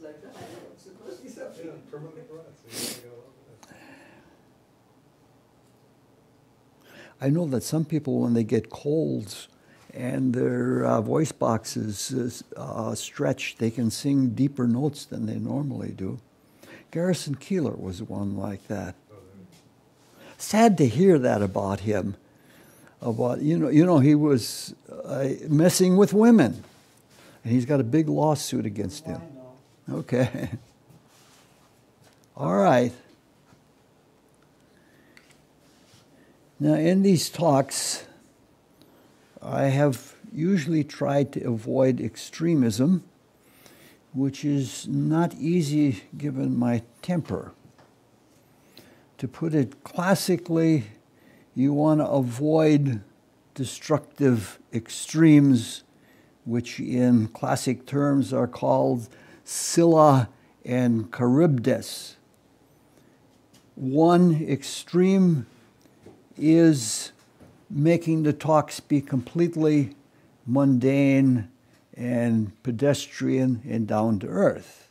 rots like that. It's supposed to be something. Yeah, permanent rots. I know that some people, when they get colds and their voice boxes stretch, they can sing deeper notes than they normally do. Garrison Keillor was one like that. Sad to hear that about him. About he was messing with women, and he's got a big lawsuit against him. Okay. All right. Now, in these talks, I have usually tried to avoid extremism, which is not easy given my temper. To put it classically, you want to avoid destructive extremes, which in classic terms are called Scylla and Charybdis. One extreme is making the talks be completely mundane and pedestrian and down to earth.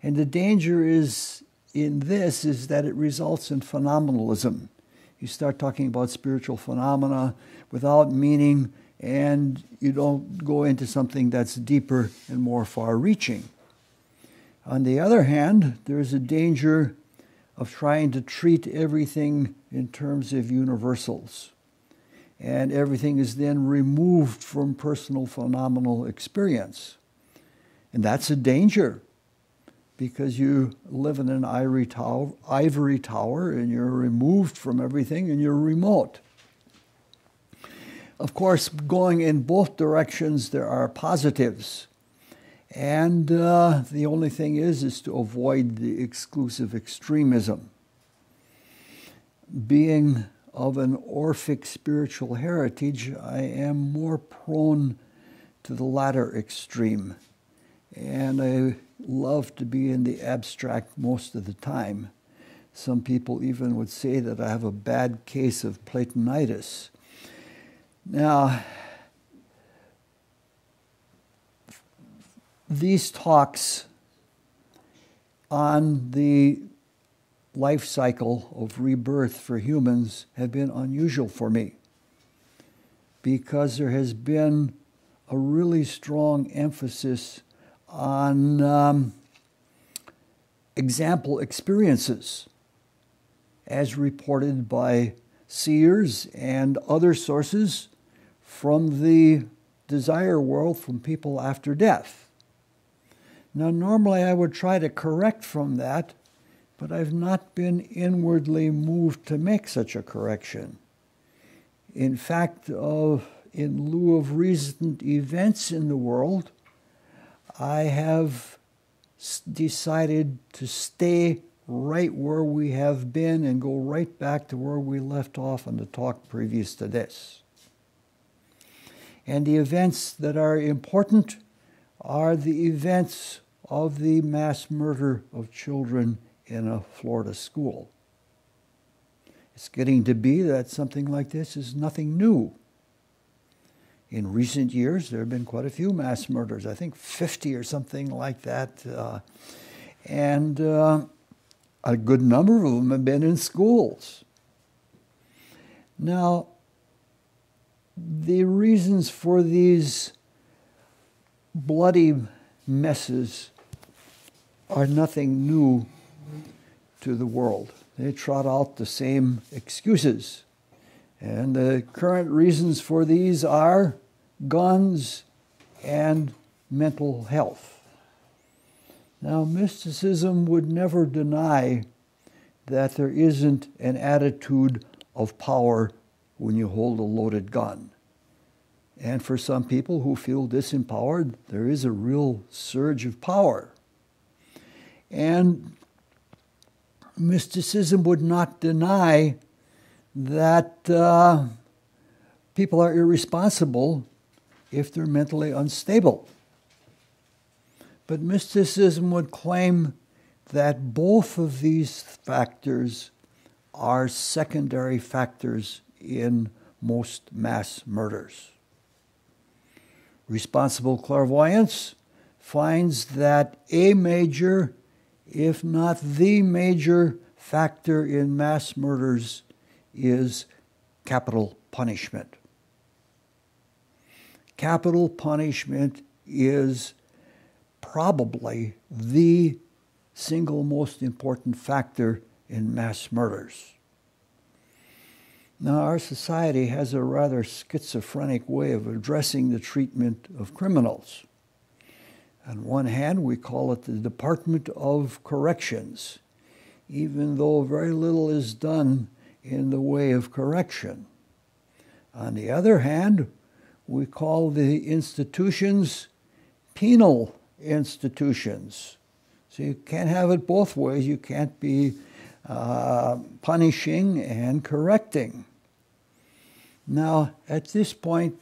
And the danger is in this is that it results in phenomenalism. You start talking about spiritual phenomena without meaning, and you don't go into something that's deeper and more far-reaching. On the other hand, there's a danger of trying to treat everything in terms of universals. And everything is then removed from personal phenomenal experience. And that's a danger, because you live in an ivory tower and you're removed from everything and you're remote. Of course, going in both directions, there are positives. And the only thing is to avoid the exclusive extremism. Being of an Orphic spiritual heritage, I am more prone to the latter extreme. And I love to be in the abstract most of the time. Some people even would say that I have a bad case of Platonitis. Now, these talks on the life cycle of rebirth for humans have been unusual for me, because there has been a really strong emphasis on example experiences as reported by seers and other sources from the desire world, from people after death. Now, normally I would try to correct from that, but I've not been inwardly moved to make such a correction. In fact, in lieu of recent events in the world, I have decided to stay right where we have been and go right back to where we left off in the talk previous to this. And the events that are important are the events of the mass murder of children in a Florida school. It's getting to be that something like this is nothing new. In recent years, there have been quite a few mass murders, I think 50 or something like that. And a good number of them have been in schools. Now, the reasons for these bloody messes are nothing new to the world. They trot out the same excuses. And the current reasons for these are guns and mental health. Now, mysticism would never deny that there isn't an attitude of power when you hold a loaded gun. And for some people who feel disempowered, there is a real surge of power. And mysticism would not deny that people are irresponsible if they're mentally unstable. But mysticism would claim that both of these factors are secondary factors in most mass murders. Responsible clairvoyance finds that a major, if not the major, factor in mass murders is capital punishment. Capital punishment is probably the single most important factor in mass murders. Now, our society has a rather schizophrenic way of addressing the treatment of criminals. On one hand, we call it the Department of Corrections, even though very little is done in the way of correction. On the other hand, we call the institutions penal institutions. So you can't have it both ways. You can't be punishing and correcting. Now, at this point,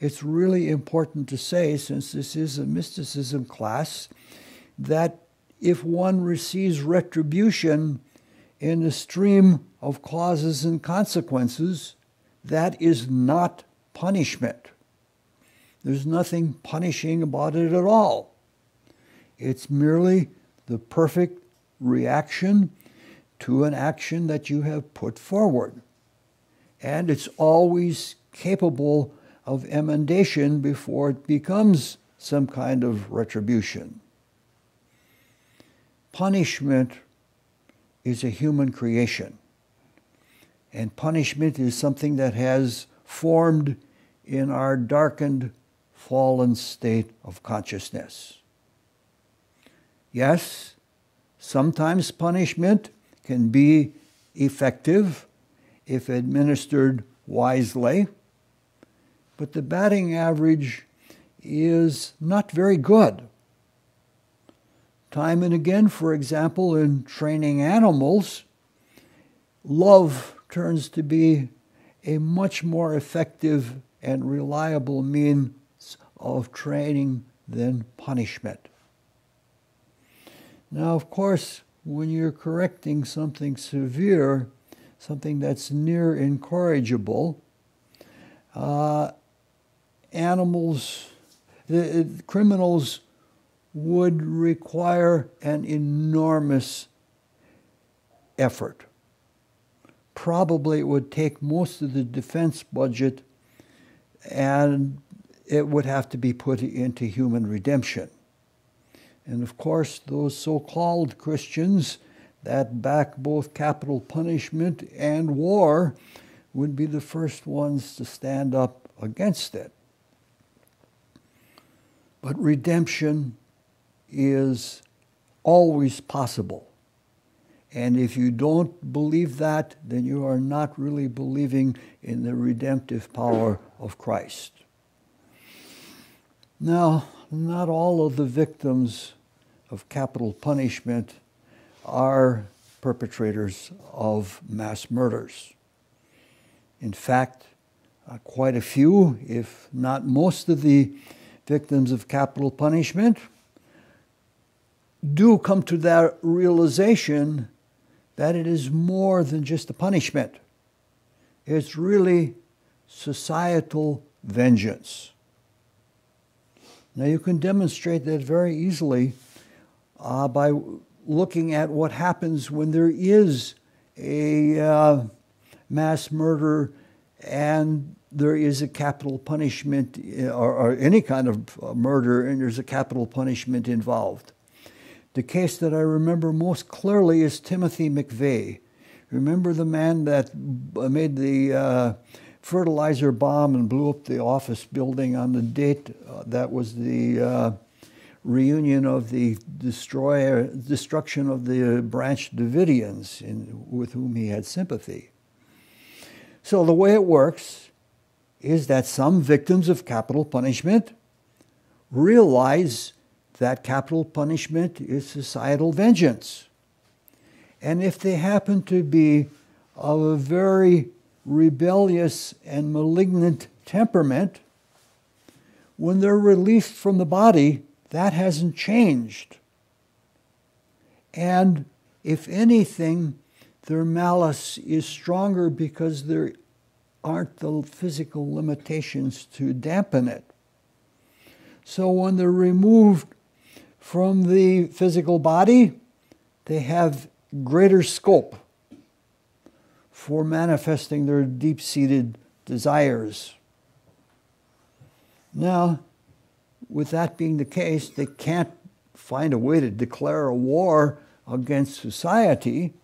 it's really important to say, since this is a mysticism class, that if one receives retribution in a stream of causes and consequences, that is not punishment. There's nothing punishing about it at all. It's merely the perfect reaction to an action that you have put forward. And it's always capable of emendation before it becomes some kind of retribution. Punishment is a human creation. And punishment is something that has formed in our darkened, fallen state of consciousness. Yes, sometimes punishment can be effective if administered wisely, but the batting average is not very good. Time and again, for example, in training animals, love turns to be a much more effective and reliable means of training than punishment. Now, of course, when you're correcting something severe, something that's near incorrigible, criminals would require an enormous effort. Probably it would take most of the defense budget, and it would have to be put into human redemption. And of course, those so-called Christians that back both capital punishment and war would be the first ones to stand up against it. But redemption is always possible. And if you don't believe that, then you are not really believing in the redemptive power of Christ. Now, not all of the victims of capital punishment are perpetrators of mass murders. In fact, quite a few, if not most of the victims of capital punishment do come to that realization that it is more than just a punishment. It's really societal vengeance. Now you can demonstrate that very easily by looking at what happens when there is a mass murder and there is a capital punishment, or any kind of murder, and there's a capital punishment involved. The case that I remember most clearly is Timothy McVeigh. Remember the man that made the fertilizer bomb and blew up the office building on the date that was the reunion of the destruction of the Branch Davidians with whom he had sympathy. So the way it works is that some victims of capital punishment realize that capital punishment is societal vengeance. And if they happen to be of a very rebellious and malignant temperament, when they're released from the body, that hasn't changed. And if anything, their malice is stronger because there aren't the physical limitations to dampen it. So when they're removed from the physical body, they have greater scope for manifesting their deep-seated desires. Now, with that being the case, they can't find a way to declare a war against society.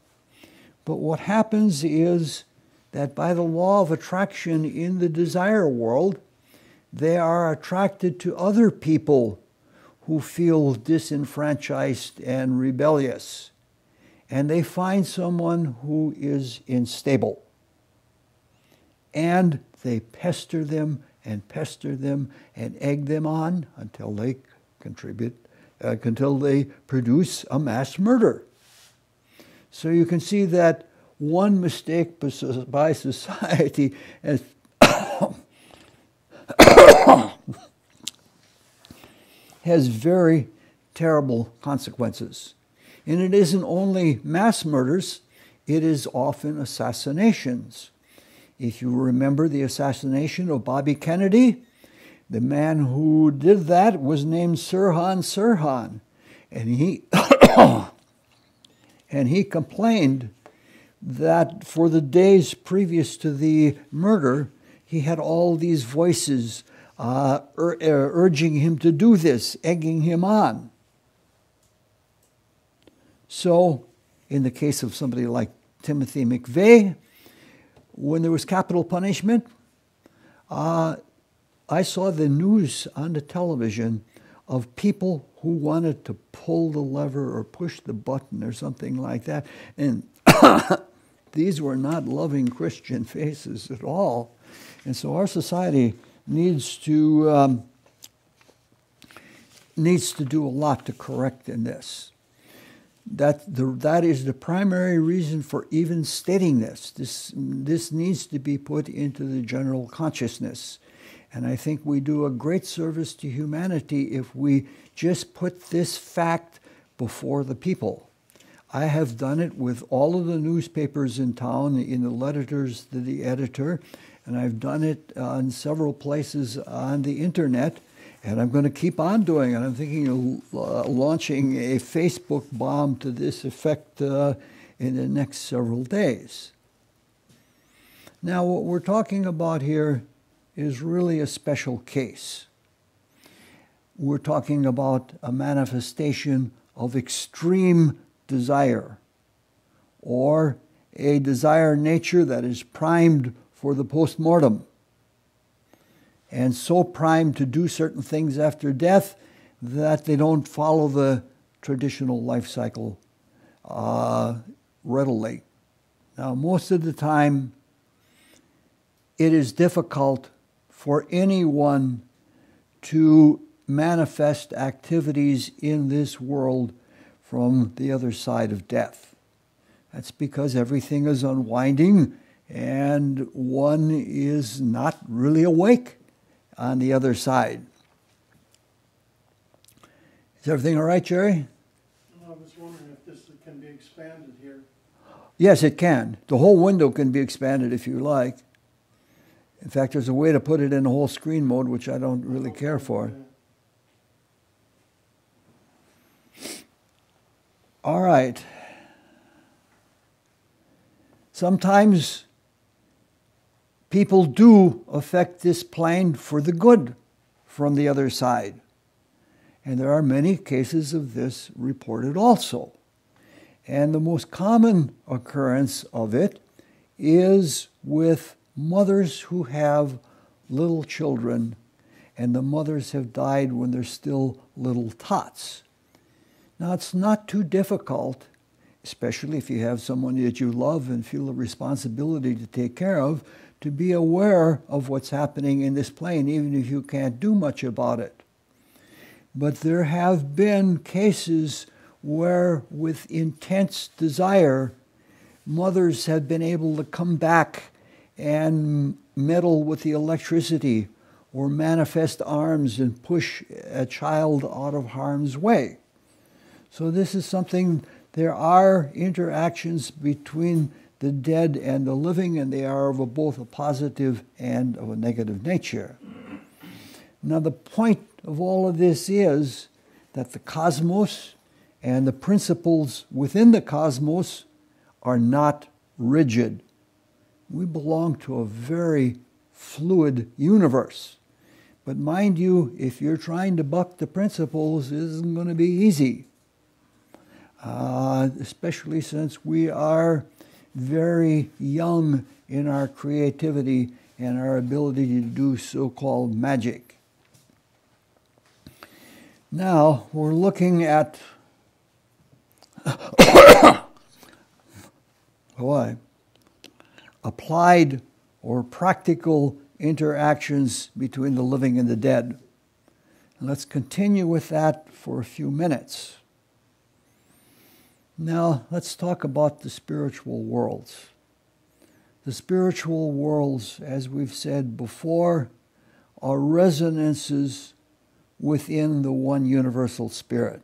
But what happens is that by the law of attraction in the desire world, they are attracted to other people who feel disenfranchised and rebellious. And they find someone who is unstable. And they pester them and egg them on until they until they produce a mass murder. So you can see that one mistake by society has very terrible consequences. And it isn't only mass murders, it is often assassinations. If you remember the assassination of Bobby Kennedy, the man who did that was named Sirhan Sirhan. And he and he complained that for the days previous to the murder, he had all these voices urging him to do this, egging him on. So, in the case of somebody like Timothy McVeigh, when there was capital punishment, I saw the news on the television of people who wanted to pull the lever or push the button or something like that. And these were not loving Christian faces at all. And so our society needs to do a lot to correct in this. That is the primary reason for even stating this. This needs to be put into the general consciousness. And I think we do a great service to humanity if we just put this fact before the people. I have done it with all of the newspapers in town, in the letters to the editor, and I've done it on several places on the internet, and I'm going to keep on doing it. I'm thinking of launching a Facebook bomb to this effect in the next several days. Now, what we're talking about here is really a special case. We're talking about a manifestation of extreme desire, or a desire nature that is primed for the post-mortem, and so primed to do certain things after death that they don't follow the traditional life cycle readily. Now, most of the time, it is difficult for anyone to manifest activities in this world from the other side of death. That's because everything is unwinding and one is not really awake on the other side. Is everything all right, Jerry? I was wondering if this can be expanded here. Yes, it can. The whole window can be expanded if you like. In fact, there's a way to put it in whole screen mode, which I don't really care for. All right. Sometimes people do affect this plane for the good from the other side. And there are many cases of this reported also. And the most common occurrence of it is with mothers who have little children, and the mothers have died when they're still little tots. Now, it's not too difficult, especially if you have someone that you love and feel a responsibility to take care of, to be aware of what's happening in this plane, even if you can't do much about it. But there have been cases where, with intense desire, mothers have been able to come back and meddle with the electricity or manifest arms and push a child out of harm's way. So this is something, there are interactions between the dead and the living, and they are of both a positive and of a negative nature. Now, the point of all of this is that the cosmos and the principles within the cosmos are not rigid. We belong to a very fluid universe. But mind you, if you're trying to buck the principles, it isn't going to be easy. Especially since we are very young in our creativity and our ability to do so-called magic. Now, we're looking at applied or practical interactions between the living and the dead. And let's continue with that for a few minutes. Now, let's talk about the spiritual worlds. The spiritual worlds, as we've said before, are resonances within the one universal spirit.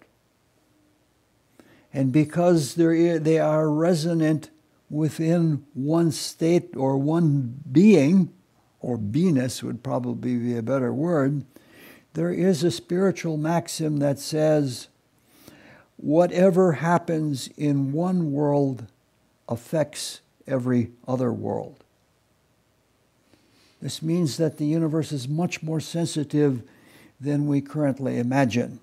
And because they are resonant within one state or one being, or beingness would probably be a better word, there is a spiritual maxim that says, whatever happens in one world affects every other world. This means that the universe is much more sensitive than we currently imagine.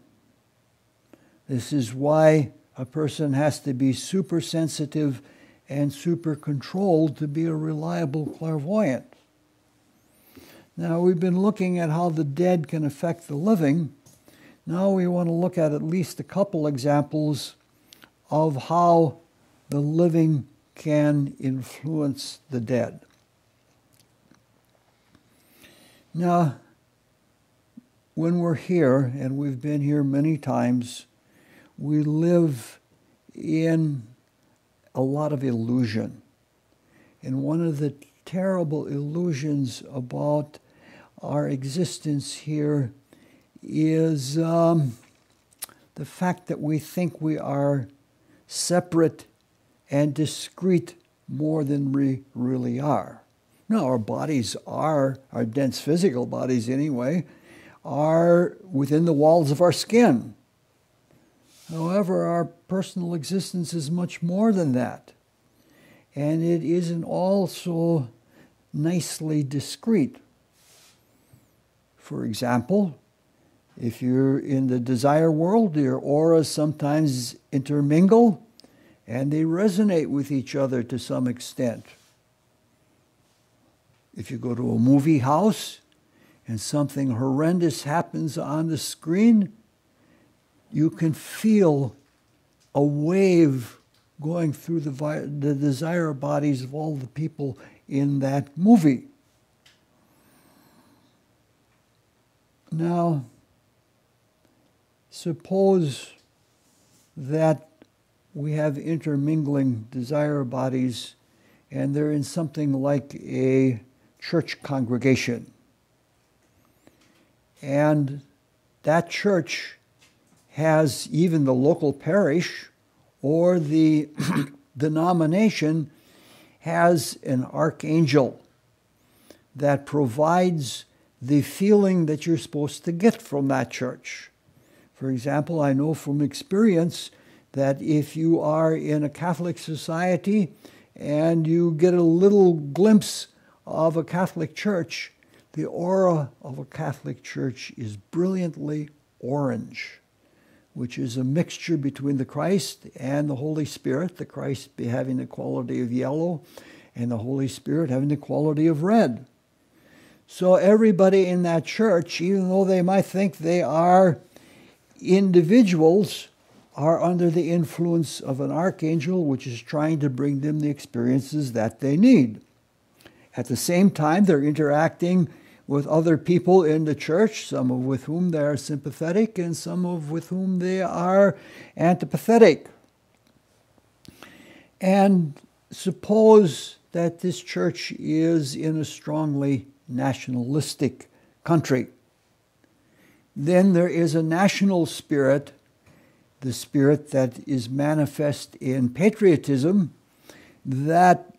This is why a person has to be super sensitive and super controlled to be a reliable clairvoyant. Now, we've been looking at how the dead can affect the living. Now we want to look at least a couple examples of how the living can influence the dead. Now, when we're here, and we've been here many times, we live in a lot of illusion. And one of the terrible illusions about our existence here is the fact that we think we are separate and discrete more than we really are. Now, our bodies are, our dense physical bodies anyway, are within the walls of our skin. However, our personal existence is much more than that. And it isn't also nicely discrete. For example, if you're in the desire world, your auras sometimes intermingle and they resonate with each other to some extent. If you go to a movie house and something horrendous happens on the screen, you can feel a wave going through the desire bodies of all the people in that movie. Now, suppose that we have intermingling desire bodies and they're in something like a church congregation. And that church has even the local parish or the denomination has an archangel that provides the feeling that you're supposed to get from that church. For example, I know from experience that if you are in a Catholic society and you get a little glimpse of a Catholic church, the aura of a Catholic church is brilliantly orange, which is a mixture between the Christ and the Holy Spirit, the Christ having the quality of yellow and the Holy Spirit having the quality of red. So everybody in that church, even though they might think they are individuals, are under the influence of an archangel which is trying to bring them the experiences that they need. At the same time, they're interacting with other people in the church, some of with whom they are sympathetic and some of with whom they are antipathetic. And suppose that this church is in a strongly nationalistic country. Then there is a national spirit, the spirit that is manifest in patriotism, that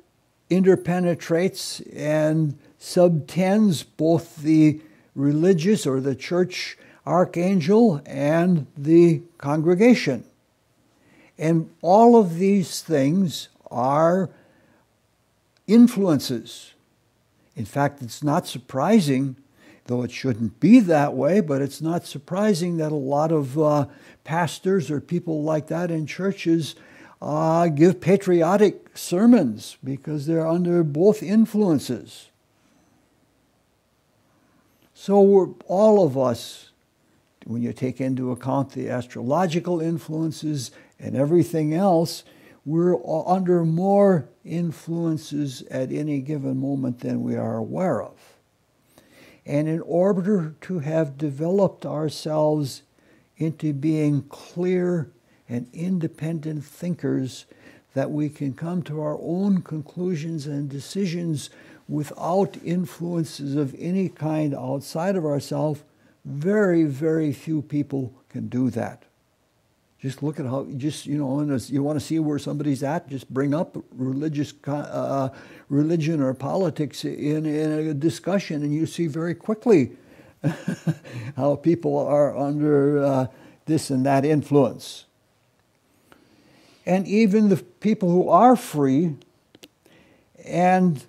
interpenetrates and subtends both the religious or the church archangel, and the congregation. And all of these things are influences. In fact, it's not surprising, though it shouldn't be that way, but it's not surprising that a lot of pastors or people like that in churches give patriotic sermons because they're under both influences. So all of us, when you take into account the astrological influences and everything else, we're under more influences at any given moment than we are aware of. And in order to have developed ourselves into being clear and independent thinkers, that we can come to our own conclusions and decisions without influences of any kind outside of ourselves, very, very few people can do that. Just look at how, you want to see where somebody's at, just bring up religion or politics in a discussion, and you see very quickly how people are under this and that influence. And even the people who are free and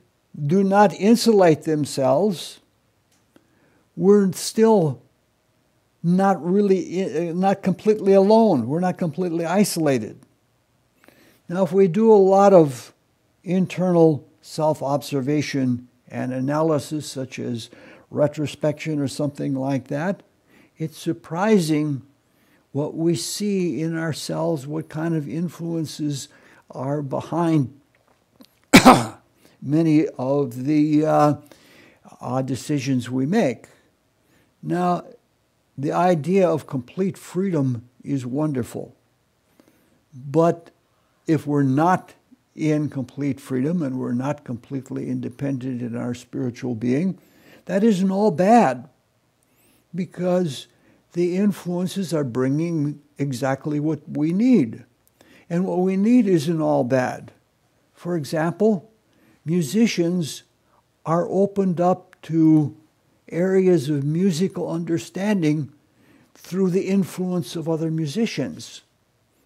do not insulate themselves, we're still not completely alone. We're not completely isolated. Now, if we do a lot of internal self-observation and analysis, such as retrospection or something like that, it's surprising what we see in ourselves, what kind of influences are behind many of the decisions we make. Now, the idea of complete freedom is wonderful. But if we're not in complete freedom and we're not completely independent in our spiritual being, that isn't all bad, because the influences are bringing exactly what we need. And what we need isn't all bad. For example, musicians are opened up to areas of musical understanding through the influence of other musicians.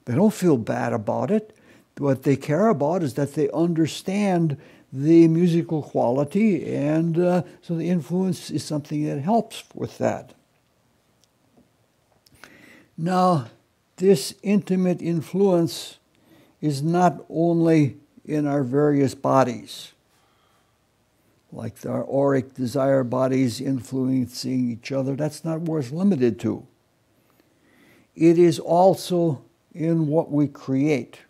They don't feel bad about it. What they care about is that they understand the musical quality, and so the influence is something that helps with that. Now, this intimate influence is not only in our various bodies, like our auric desire bodies influencing each other. That's not where it's limited to. It is also in what we create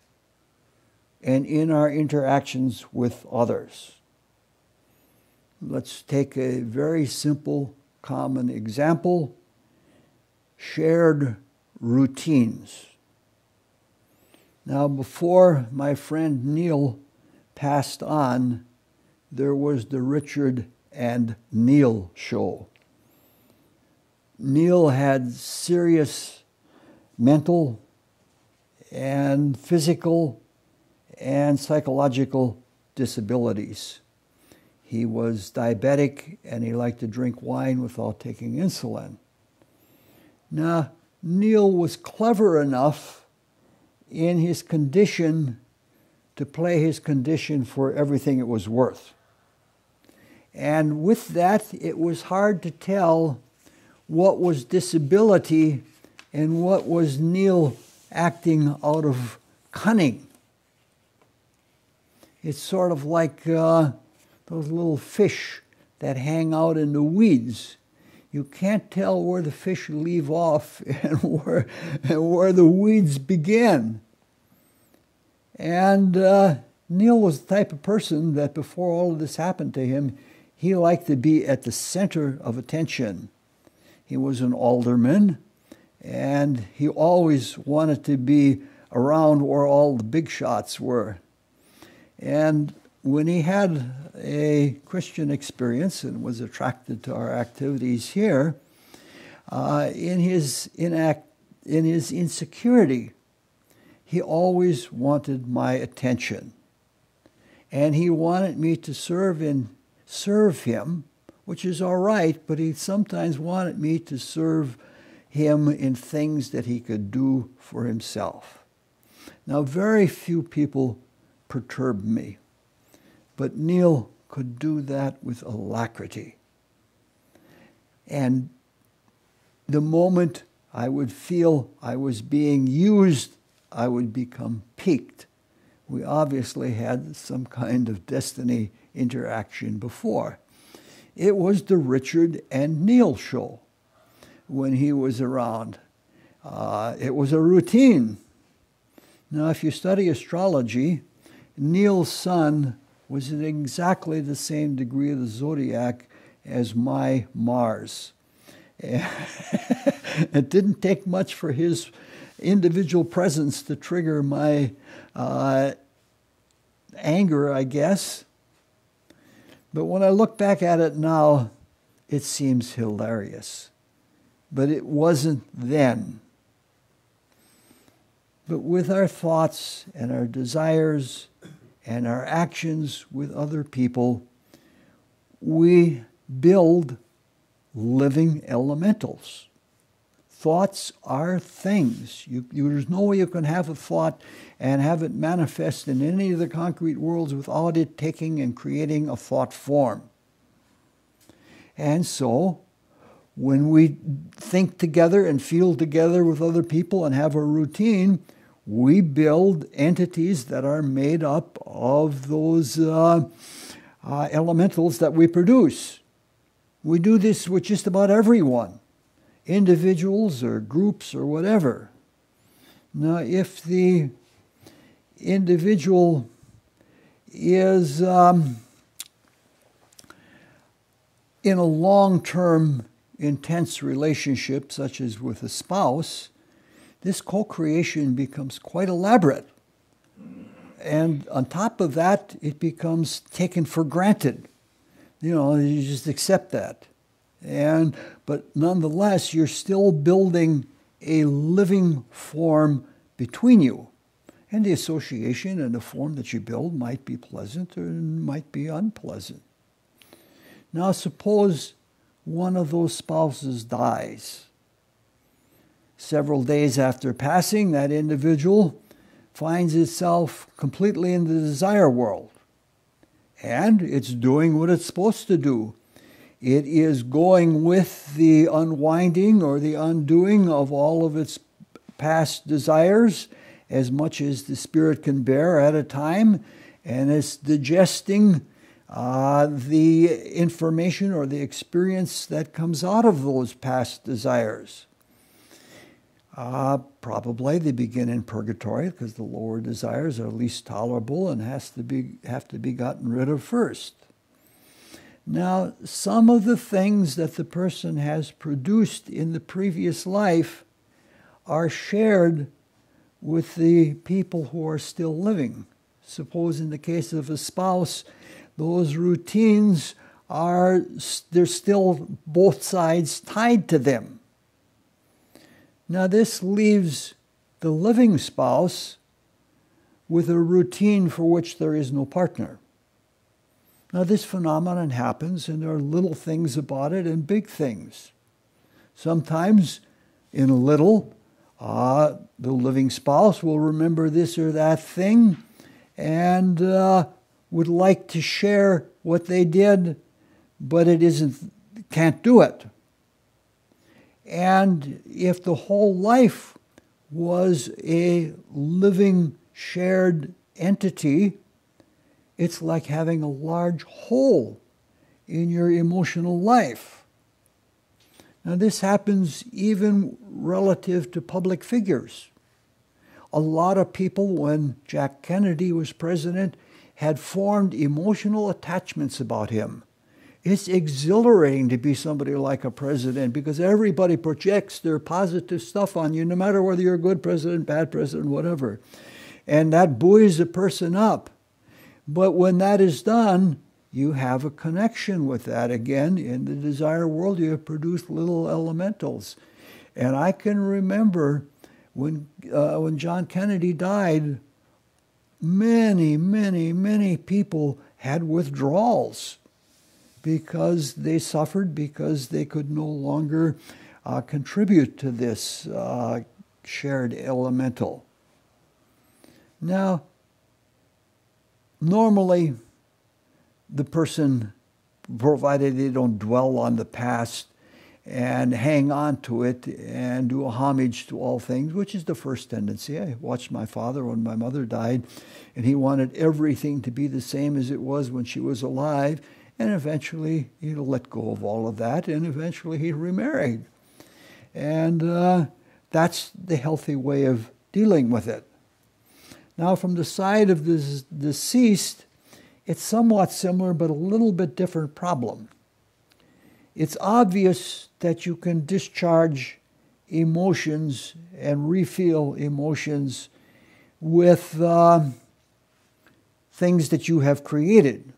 and in our interactions with others. Let's take a very simple, common example: shared routines. Now, before my friend Neil passed on, there was the Richard and Neil show. Neil had serious mental and physical and psychological disabilities. He was diabetic and he liked to drink wine without taking insulin. Now, Neil was clever enough in his condition to play his condition for everything it was worth. And with that, it was hard to tell what was disability and what was Neil acting out of cunning. It's sort of like those little fish that hang out in the weeds. You can't tell where the fish leave off and where the weeds begin. And Neil was the type of person that before all of this happened to him, he liked to be at the center of attention. He was an alderman, and he always wanted to be around where all the big shots were. And when he had a Christian experience and was attracted to our activities here, in his insecurity, he always wanted my attention. And he wanted me to serve him, which is all right, but he sometimes wanted me to serve him in things that he could do for himself. Now, very few people perturbed me, but Neil could do that with alacrity. And the moment I would feel I was being used, I would become piqued. We obviously had some kind of destiny interaction before. It was the Richard and Neil show when he was around. It was a routine. Now, if you study astrology, Neil's sun was in exactly the same degree of the zodiac as my Mars. It didn't take much for his individual presence to trigger my anger, I guess. But when I look back at it now, it seems hilarious. But it wasn't then. But with our thoughts and our desires and our actions with other people, we build living elementals. Thoughts are things. There's no way you can have a thought and have it manifest in any of the concrete worlds without it taking and creating a thought form. And so, when we think together and feel together with other people and have a routine, we build entities that are made up of those elementals that we produce. We do this with just about everyone, individuals or groups or whatever. Now, if the individual is in a long-term intense relationship, such as with a spouse, this co-creation becomes quite elaborate. And on top of that, it becomes taken for granted. You just accept that. But nonetheless, you're still building a living form between you. And the association and the form that you build might be pleasant or might be unpleasant. Now, suppose one of those spouses dies. Several days after passing, that individual finds itself completely in the desire world. And it's doing what it's supposed to do. It is going with the unwinding or the undoing of all of its past desires as much as the spirit can bear at a time, and it's digesting the information or the experience that comes out of those past desires. Probably they begin in purgatory because the lower desires are least tolerable and have to be gotten rid of first. Now, some of the things that the person has produced in the previous life are shared with the people who are still living. Suppose in the case of a spouse, those routines there's still both sides tied to them. Now, this leaves the living spouse with a routine for which there is no partner. Now, this phenomenon happens, and there are little things about it and big things. Sometimes, in a little, the living spouse will remember this or that thing and would like to share what they did, but can't do it. And if the whole life was a living, shared entity, it's like having a large hole in your emotional life. Now, this happens even relative to public figures. A lot of people, when Jack Kennedy was president, had formed emotional attachments about him. It's exhilarating to be somebody like a president because everybody projects their positive stuff on you, no matter whether you're a good president, bad president, whatever. And that buoys a person up. But when that is done, you have a connection with that. Again, in the desire world, you have produced little elementals. And I can remember when John Kennedy died, many people had withdrawals because they suffered, because they could no longer contribute to this shared elemental. Now, normally, the person, provided they don't dwell on the past and hang on to it and do a homage to all things, which is the first tendency. I watched my father when my mother died, and he wanted everything to be the same as it was when she was alive, and eventually he let go of all of that, and eventually he remarried. And that's the healthy way of dealing with it. Now, from the side of the deceased, it's somewhat similar, but a little bit different problem. It's obvious that you can discharge emotions and refeel emotions with things that you have created.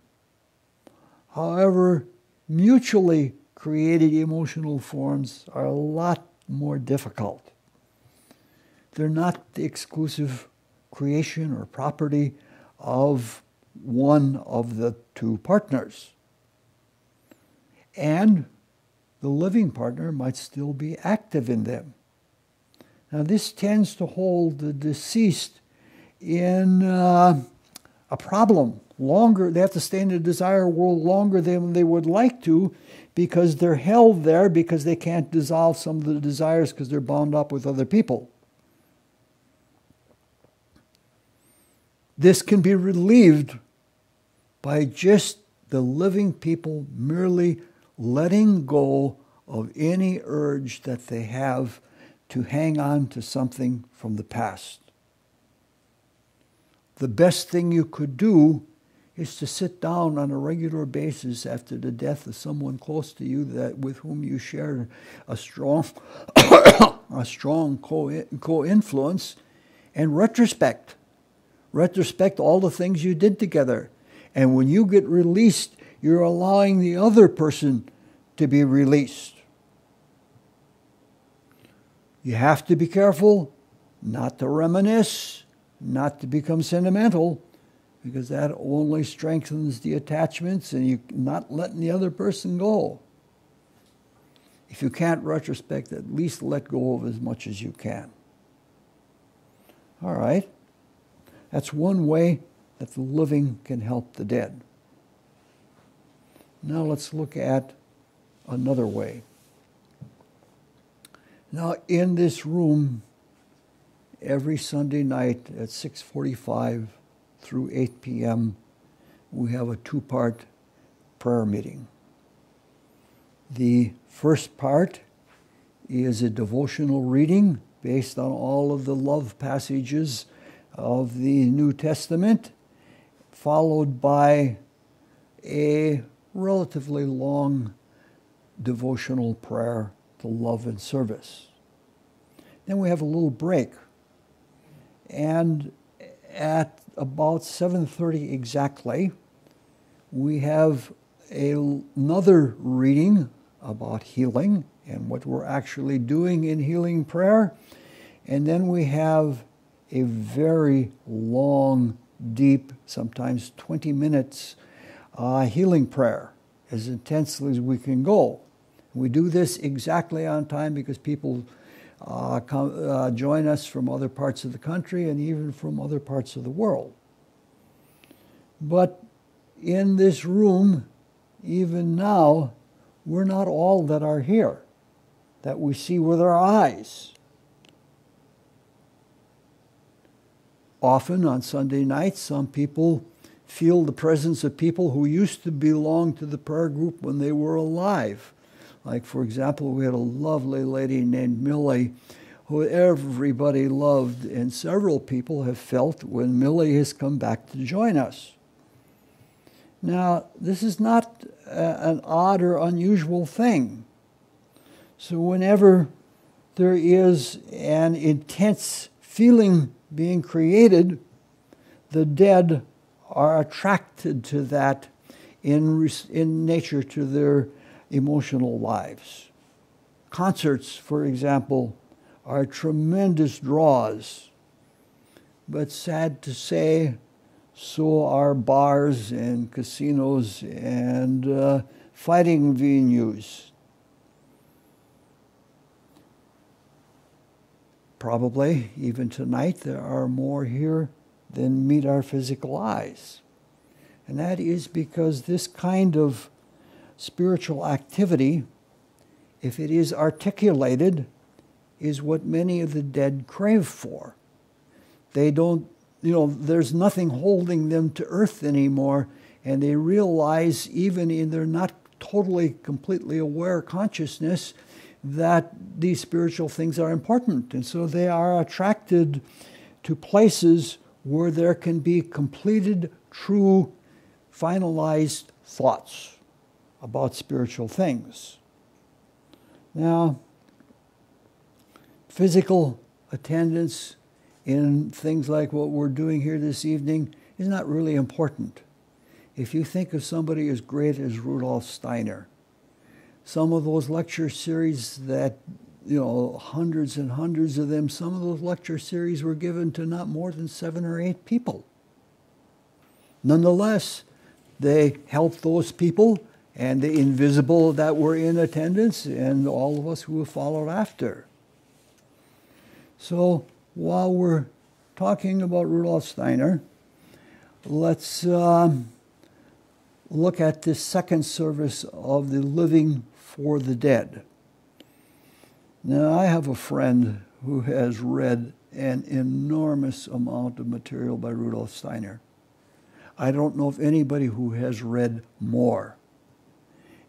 However, mutually created emotional forms are a lot more difficult. They're not the exclusive creation or property of one of the two partners. And the living partner might still be active in them. Now, this tends to hold the deceased in a problem longer. They have to stay in the desire world longer than they would like to, because they're held there because they can't dissolve some of the desires because they're bound up with other people. This can be relieved by just the living people merely letting go of any urge that they have to hang on to something from the past. The best thing you could do is to sit down on a regular basis after the death of someone close to you that with whom you share a strong, co-influence, and retrospect all the things you did together. And when you get released, you're allowing the other person to be released. You have to be careful not to reminisce, not to become sentimental, because that only strengthens the attachments and you're not letting the other person go. If you can't retrospect, at least let go of as much as you can. All right. That's one way that the living can help the dead. Now let's look at another way. Now, in this room, every Sunday night at 6:45 through 8 p.m., we have a two-part prayer meeting. The first part is a devotional reading based on all of the love passages of the New Testament, followed by a relatively long devotional prayer to love and service. Then we have a little break. And at about 7:30 exactly, we have another reading about healing and what we're actually doing in healing prayer. And then we have a very long, deep, sometimes 20 minutes healing prayer, as intensely as we can go. We do this exactly on time because people join us from other parts of the country and even from other parts of the world. But in this room, even now, we're not all that are here, that we see with our eyes. Often on Sunday nights, some people feel the presence of people who used to belong to the prayer group when they were alive. Like, for example, we had a lovely lady named Millie who everybody loved, and several people have felt when Millie has come back to join us. Now, this is not an odd or unusual thing. So whenever there is an intense feeling being created, the dead are attracted to that in nature to their emotional lives. Concerts, for example, are tremendous draws. But sad to say, so are bars and casinos and fighting venues. probably, even tonight, there are more here than meet our physical eyes. And that is because this kind of spiritual activity, if it is articulated, is what many of the dead crave for. They don't, there's nothing holding them to earth anymore, and they realize, even in their not totally, completely aware consciousness, that these spiritual things are important. And so they are attracted to places where there can be completed, true, finalized thoughts about spiritual things. Now, physical attendance in things like what we're doing here this evening is not really important. If you think of somebody as great as Rudolf Steiner, some of those lecture series that, hundreds and hundreds of them, some of those lecture series were given to not more than 7 or 8 people. Nonetheless, they helped those people and the invisible that were in attendance and all of us who have followed after. So while we're talking about Rudolf Steiner, let's look at this second service of the living for the dead. Now, I have a friend who has read an enormous amount of material by Rudolf Steiner. I don't know of anybody who has read more.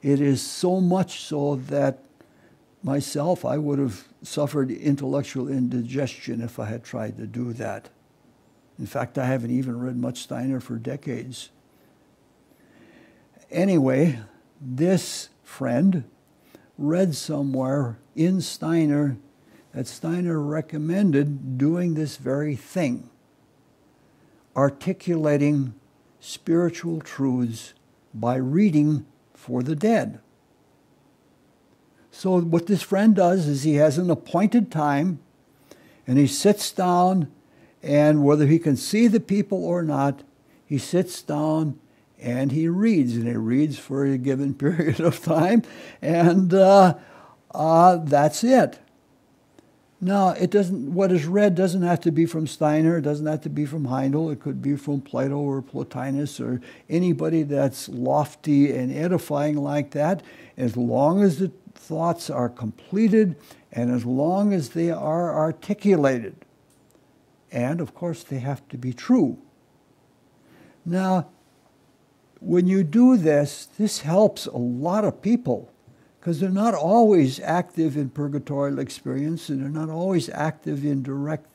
It is so much so that myself, I would have suffered intellectual indigestion if I had tried to do that. In fact, I haven't even read much Steiner for decades. Anyway, this friend read somewhere in Steiner that Steiner recommended doing this very thing, articulating spiritual truths by reading for the dead. So what this friend does is he has an appointed time, and he sits down, and whether he can see the people or not, he sits down and he reads for a given period of time, and that's it. Now, what is read doesn't have to be from Steiner, it doesn't have to be from Heindel, it could be from Plato or Plotinus or anybody that's lofty and edifying like that, as long as the thoughts are completed and as long as they are articulated. And, of course, they have to be true. Now, when you do this, this helps a lot of people because they're not always active in purgatorial experience and they're not always active in direct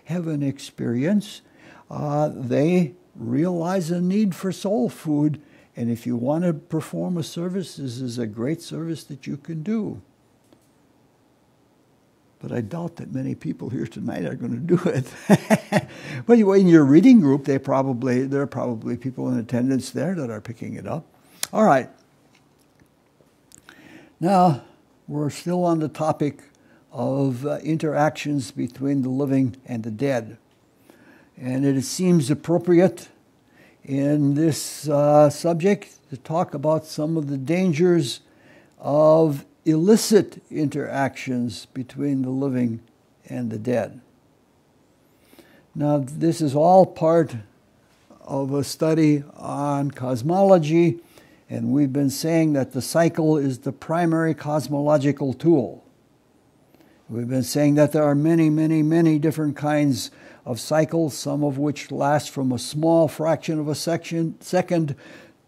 heaven experience. They realize a need for soul food, and if you want to perform a service, this is a great service that you can do. But I doubt that many people here tonight are going to do it. But anyway, in your reading group, there are probably people in attendance there that are picking it up. All right. Now, we're still on the topic of interactions between the living and the dead. And it seems appropriate in this subject to talk about some of the dangers of illicit interactions between the living and the dead. Now, this is all part of a study on cosmology, and we've been saying that the cycle is the primary cosmological tool. We've been saying that there are many, many, many different kinds of cycles, some of which last from a small fraction of a second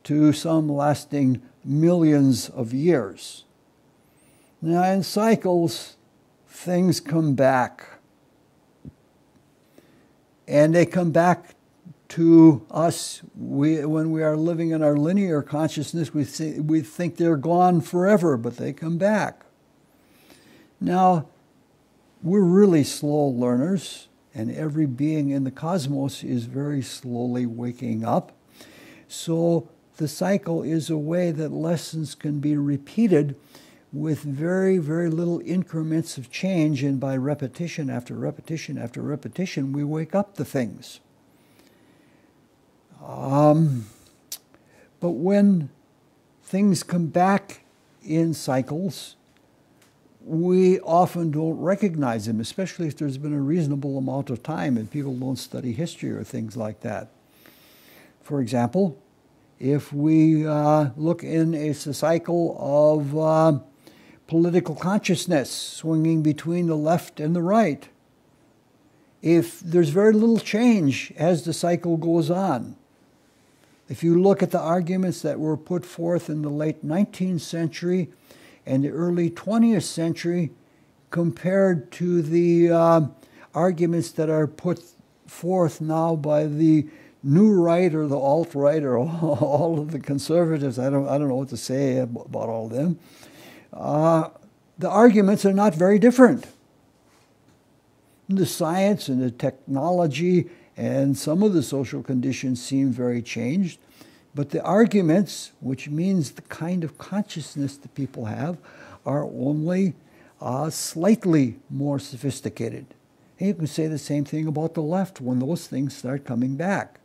to some lasting millions of years. Now, in cycles, things come back. And they come back to us. When we are living in our linear consciousness, we think they're gone forever, but they come back. Now, we're really slow learners, and every being in the cosmos is very slowly waking up. So the cycle is a way that lessons can be repeated with very, very little increments of change, and by repetition after repetition after repetition, we wake up to things. But when things come back in cycles, we often don't recognize them, especially if there's been a reasonable amount of time and people don't study history or things like that. For example, if we look in a cycle of political consciousness swinging between the left and the right, if there's very little change as the cycle goes on, if you look at the arguments that were put forth in the late 19th century and the early 20th century compared to the arguments that are put forth now by the new right or the alt-right or all of the conservatives, I don't know what to say about all of them, the arguments are not very different. The science and the technology and some of the social conditions seem very changed, but the arguments, which means the kind of consciousness that people have, are only slightly more sophisticated. And you can say the same thing about the left when those things start coming back.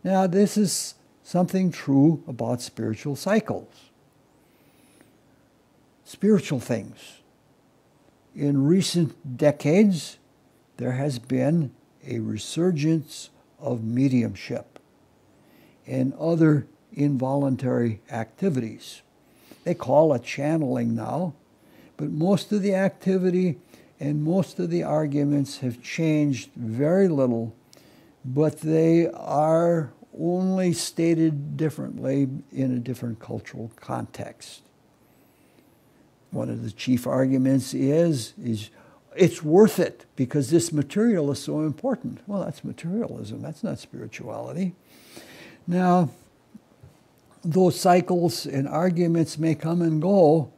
Now, this is something true about spiritual cycles. Spiritual things. In recent decades, there has been a resurgence of mediumship and other involuntary activities. They call it channeling now, but most of the activity and most of the arguments have changed very little, but they are only stated differently in a different cultural context. One of the chief arguments is it's worth it because this material is so important. Well, that's materialism. That's not spirituality. Now, those cycles and arguments may come and go.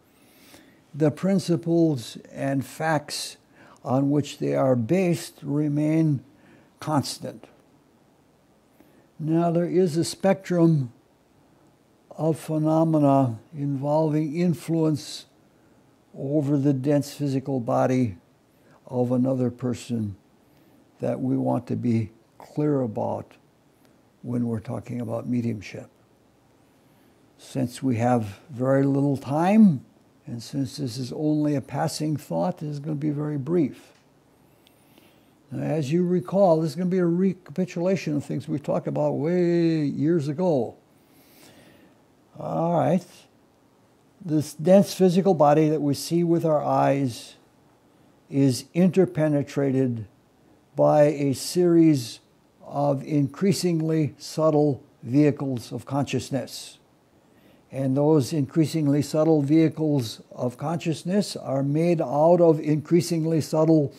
The principles and facts on which they are based remain constant. Now, there is a spectrum of phenomena involving influence over the dense physical body of another person that we want to be clear about when we're talking about mediumship. Since we have very little time, and since this is only a passing thought, this is going to be very brief. Now, as you recall, this is going to be a recapitulation of things we talked about way years ago. All right. This dense physical body that we see with our eyes is interpenetrated by a series of increasingly subtle vehicles of consciousness. And those increasingly subtle vehicles of consciousness are made out of increasingly subtle,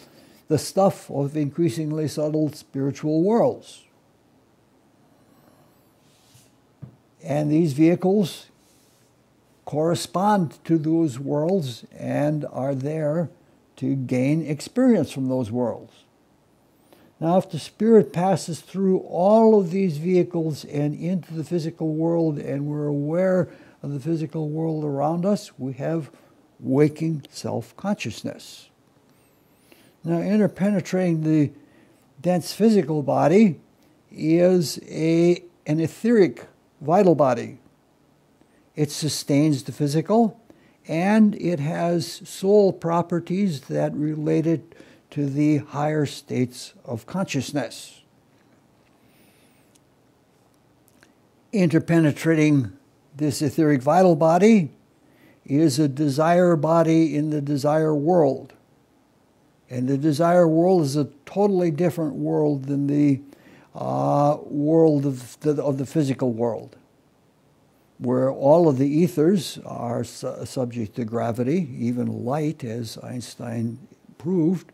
the stuff of increasingly subtle spiritual worlds. And these vehicles correspond to those worlds and are there to gain experience from those worlds. Now, if the spirit passes through all of these vehicles and into the physical world, and we're aware of the physical world around us, we have waking self-consciousness. Now, interpenetrating the dense physical body is an etheric vital body. It sustains the physical, and it has soul properties that relate it to the higher states of consciousness. Interpenetrating this etheric vital body is a desire body in the desire world. And the desire world is a totally different world than the world of the physical world, where all of the ethers are subject to gravity, even light, as Einstein proved.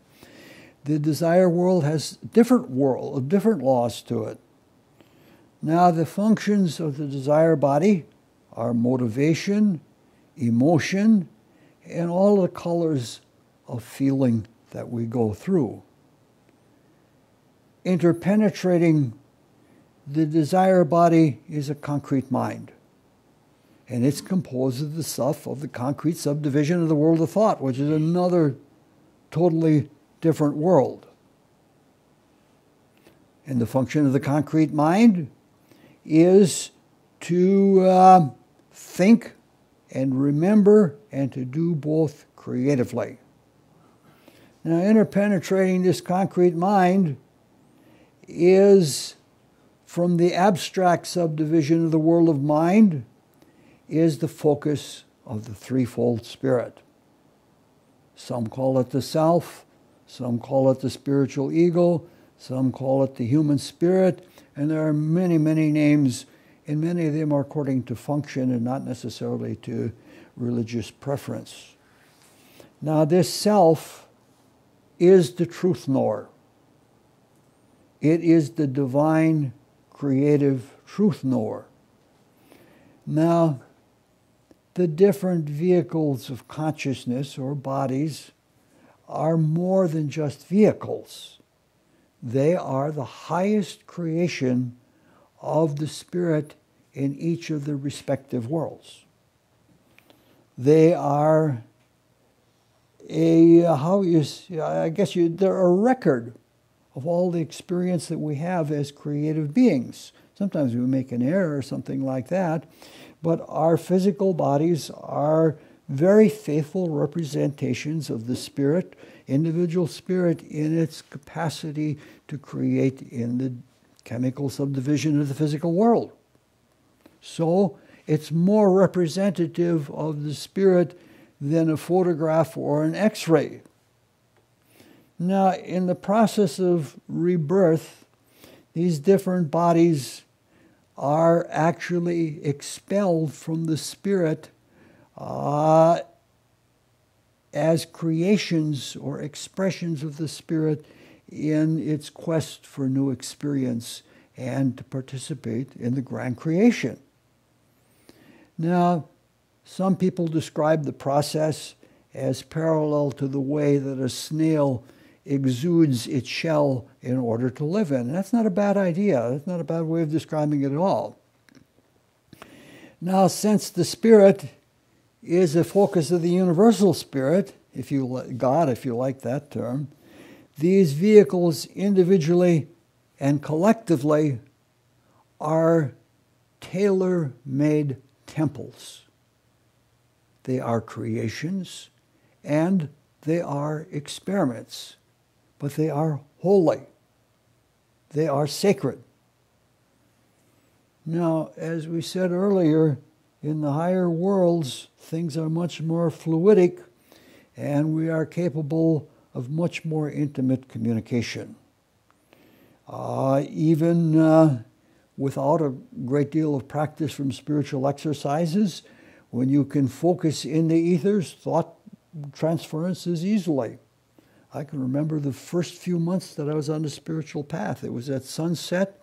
The desire world has different laws to it. Now, the functions of the desire body are motivation, emotion, and all the colors of feeling that we go through. Interpenetrating the desire body is a concrete mind. And it's composed of the stuff of the concrete subdivision of the world of thought, which is another totally different world. And the function of the concrete mind is to think and remember and to do both creatively. Now, interpenetrating this concrete mind is, from the abstract subdivision of the world of mind, is the focus of the threefold spirit. Some call it the self, some call it the spiritual ego, some call it the human spirit, and there are many, many names, and many of them are according to function and not necessarily to religious preference. Now, this self is the truth knower. It is the divine, creative truth knower. Now, the different vehicles of consciousness or bodies are more than just vehicles. They are the highest creation of the spirit in each of the respective worlds. They are they're a record of all the experience that we have as creative beings. Sometimes we make an error or something like that, but our physical bodies are very faithful representations of the spirit, individual spirit, in its capacity to create in the chemical subdivision of the physical world. So it's more representative of the spirit than a photograph or an X-ray. Now, in the process of rebirth, these different bodies are actually expelled from the spirit as creations or expressions of the spirit in its quest for new experience and to participate in the grand creation. Now, some people describe the process as parallel to the way that a snail exudes its shell in order to live in. And that's not a bad idea. That's not a bad way of describing it at all. Now, since the spirit is a focus of the universal spirit, God, if you like that term, these vehicles individually and collectively are tailor-made temples. They are creations and they are experiments, but they are holy. They are sacred. Now, as we said earlier, in the higher worlds, things are much more fluidic, and we are capable of much more intimate communication. Even without a great deal of practice from spiritual exercises, when you can focus in the ethers, thought transference is easily. I can remember the first few months that I was on the spiritual path. It was at sunset,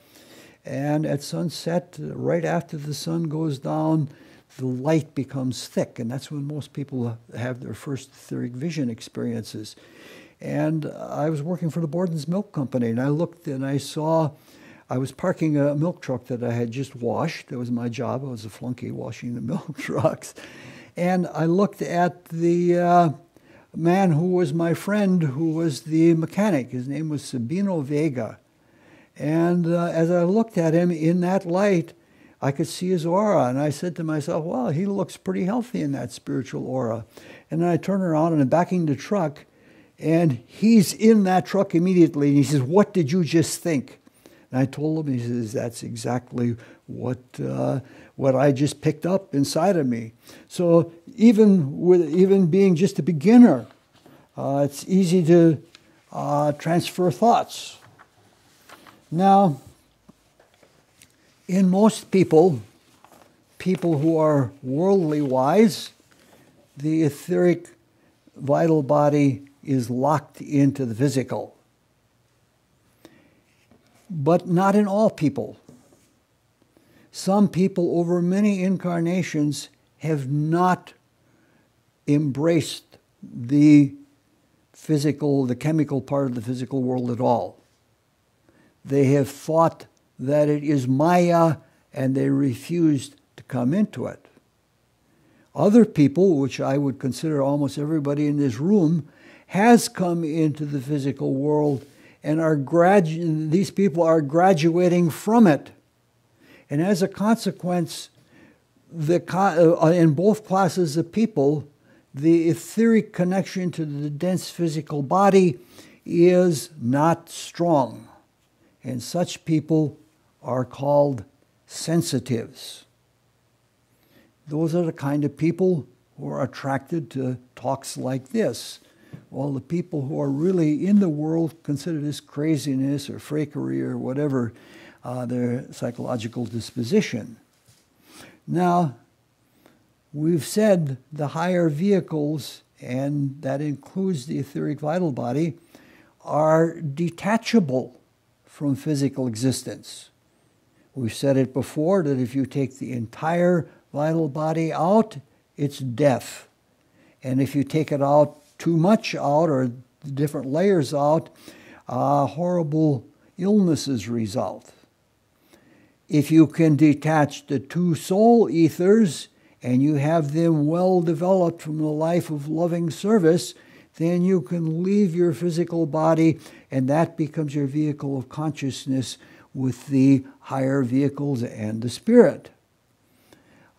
and at sunset, right after the sun goes down, the light becomes thick, and that's when most people have their first etheric vision experiences. And I was working for the Borden's Milk Company, and I looked and I saw, I was parking a milk truck that I had just washed. That was my job. I was a flunky washing the milk trucks. And I looked at the man who was my friend, who was the mechanic. His name was Sabino Vega. And as I looked at him in that light, I could see his aura. And I said to myself, well, he looks pretty healthy in that spiritual aura. And then I turn around and I'm backing the truck, and he's in that truck immediately. And he says, what did you just think? And I told him, he says, that's exactly what I just picked up inside of me. So even being just a beginner, it's easy to transfer thoughts. Now, in most people who are worldly wise, the etheric vital body is locked into the physical. But not in all people. Some people over many incarnations have not embraced the chemical part of the physical world at all. They have thought that it is Maya, and they refused to come into it. Other people, which I would consider almost everybody in this room, has come into the physical world, and these people are graduating from it. And as a consequence, in both classes of people, the etheric connection to the dense physical body is not strong. And such people are called sensitives. Those are the kind of people who are attracted to talks like this. While the people who are really in the world consider this craziness or freakery or whatever their psychological disposition. Now, we've said the higher vehicles, and that includes the etheric vital body, are detachable from physical existence. We've said it before that if you take the entire vital body out, it's death. And if you take it out too much out, or the different layers out, horrible illnesses result. If you can detach the two soul ethers and you have them well developed from the life of loving service, then you can leave your physical body, and that becomes your vehicle of consciousness with the higher vehicles and the spirit.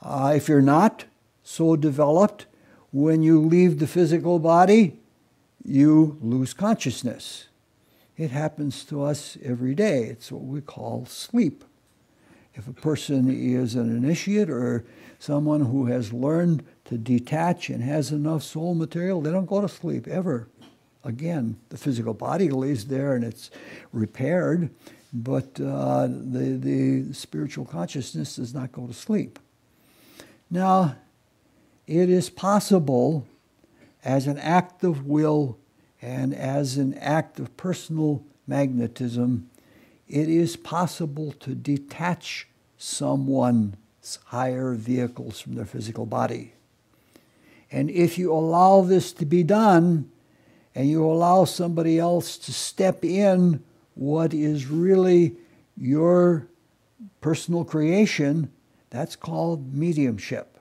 If you're not so developed, when you leave the physical body, you lose consciousness. It happens to us every day. It's what we call sleep. If a person is an initiate or someone who has learned to detach and has enough soul material, they don't go to sleep ever. Again, the physical body lays there and it's repaired, but the spiritual consciousness does not go to sleep. Now, it is possible, as an act of will and as an act of personal magnetism, it is possible to detach someone's higher vehicles from their physical body. And if you allow this to be done, and you allow somebody else to step in what is really your personal creation, that's called mediumship.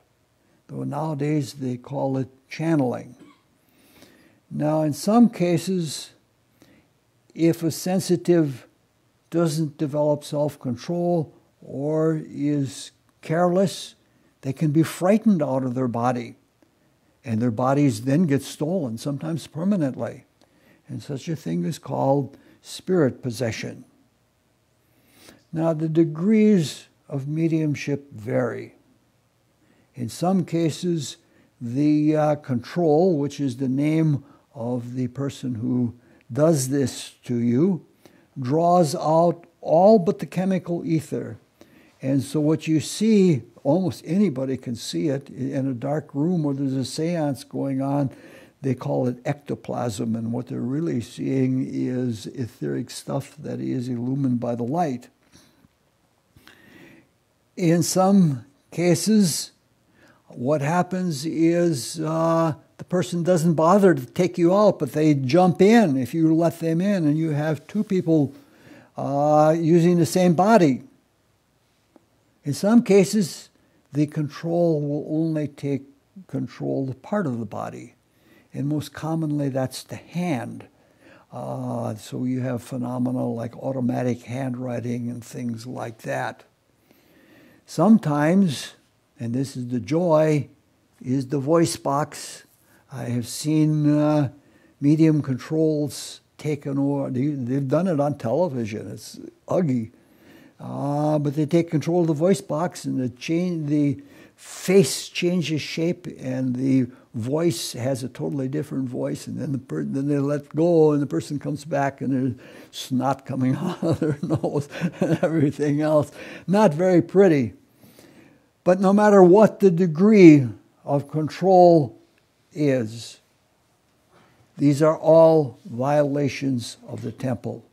Though nowadays they call it channeling. Now, in some cases, if a sensitive doesn't develop self-control or is careless, they can be frightened out of their body. And their bodies then get stolen, sometimes permanently. And such a thing is called spirit possession. Now, the degrees of mediumship vary. In some cases, the control, which is the name of the person who does this to you, draws out all but the chemical ether. And so what you see, almost anybody can see it in a dark room where there's a seance going on. They call it ectoplasm, and what they're really seeing is etheric stuff that is illumined by the light. In some cases, what happens is the person doesn't bother to take you out, but they jump in if you let them in, and you have two people using the same body. In some cases, the control will only take control of part of the body, and most commonly that's the hand. So you have phenomena like automatic handwriting and things like that. Sometimes, and this is the joy, is the voice box. I have seen medium controls taken over. They've done it on television. It's ugly. But they take control of the voice box, and the face changes shape, and the voice has a totally different voice, and then they let go, and the person comes back, and there's snot coming out of their nose and everything else. Not very pretty. But no matter what the degree of control is, these are all violations of the temple.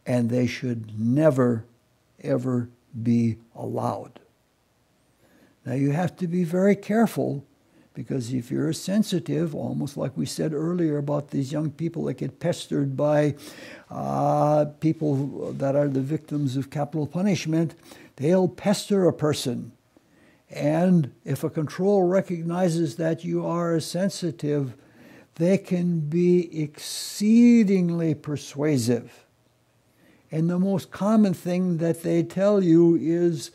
And they should never, ever be allowed. Now you have to be very careful, because if you're sensitive, almost like we said earlier about these young people that get pestered by people that are the victims of capital punishment, they'll pester a person. And if a control recognizes that you are sensitive, they can be exceedingly persuasive. And the most common thing that they tell you is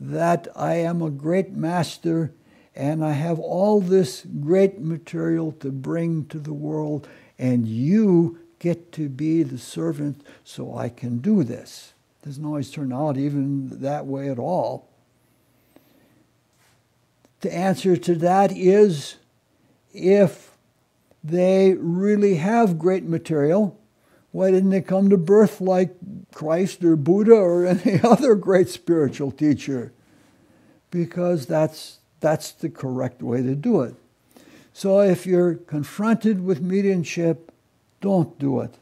that I am a great master and I have all this great material to bring to the world, and you get to be the servant so I can do this. It doesn't always turn out even that way at all. The answer to that is, if they really have great material, why didn't they come to birth like Christ or Buddha or any other great spiritual teacher? Because that's the correct way to do it. So if you're confronted with mediumship, don't do it.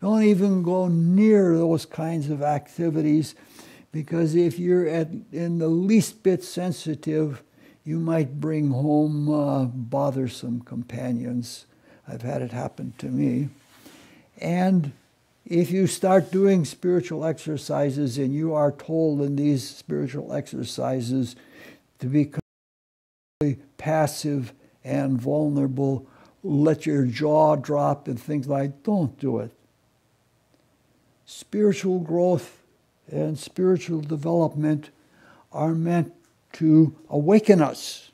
Don't even go near those kinds of activities, because if you're in the least bit sensitive, you might bring home bothersome companions. I've had it happen to me. And if you start doing spiritual exercises and you are told in these spiritual exercises to be completely passive and vulnerable, let your jaw drop and things like, don't do it. Spiritual growth and spiritual development are meant to awaken us.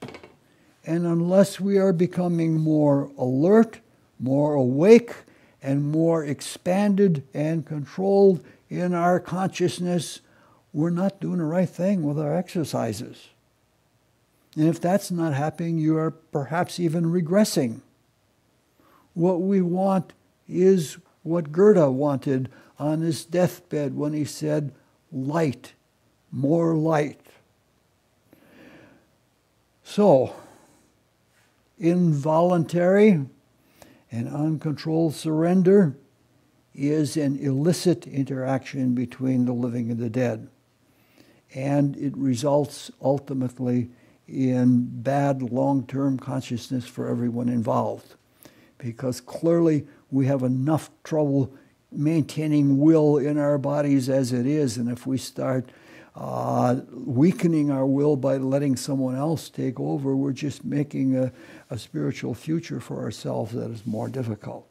And unless we are becoming more alert, more awake, and more expanded and controlled in our consciousness, we're not doing the right thing with our exercises. And if that's not happening, you are perhaps even regressing. What we want is what Goethe wanted on his deathbed when he said, light, more light. So, involuntary and uncontrolled surrender is an illicit interaction between the living and the dead. And it results ultimately in bad long-term consciousness for everyone involved. Because clearly we have enough trouble maintaining will in our bodies as it is, and if we start weakening our will by letting someone else take over, we're just making a spiritual future for ourselves that is more difficult.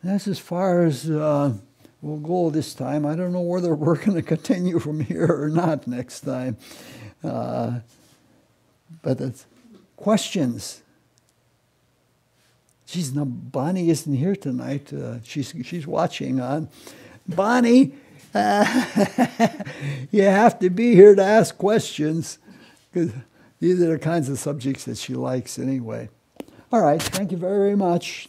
And that's as far as we'll go this time. I don't know whether we're going to continue from here or not next time. But it's questions. Geez, no, Bonnie isn't here tonight. She's watching on. Bonnie, you have to be here to ask questions, because these are the kinds of subjects that she likes anyway. All right, thank you very much.